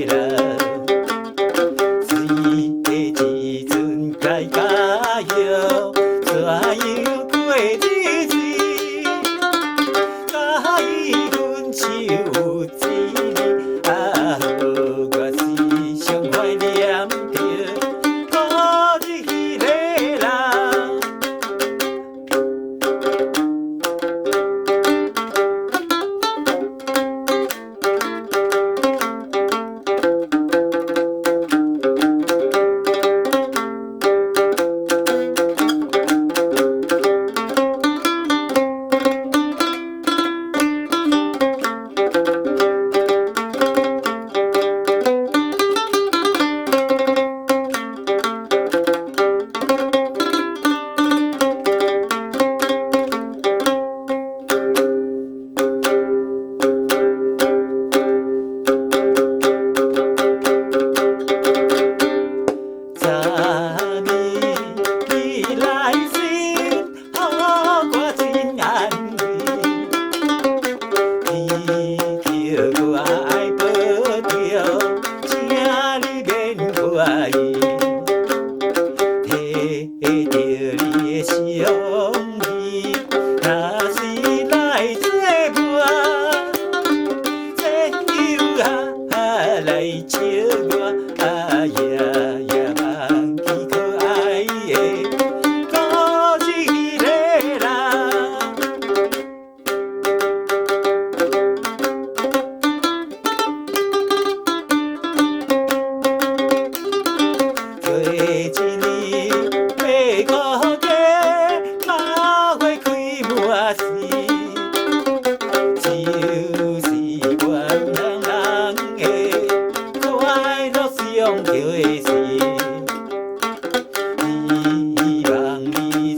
啦，水的时阵该加油，怎样过日子？甲伊分手有一年，啊，我时常怀念着故日迄个人。来笑我，啊呀呀，忘记可爱的故日迄个人。做一年八五加，马花开满市，就是愿人人的快乐上叫的事。希望你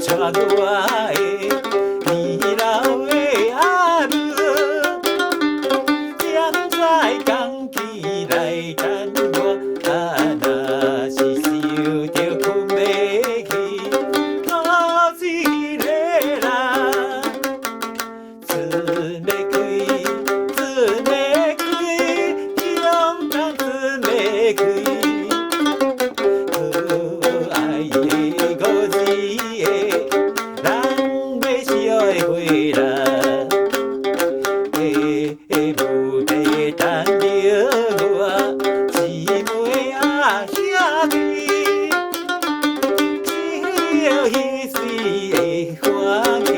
带我的年老的阿母，踮在钢琴来等我。啊，若是想着困袂去，故日迄个人，船要开，船要开，勇敢船要开。可爱的故日的，人要笑的回来。无地等着我，姊妹啊兄弟，只有彼时的欢喜。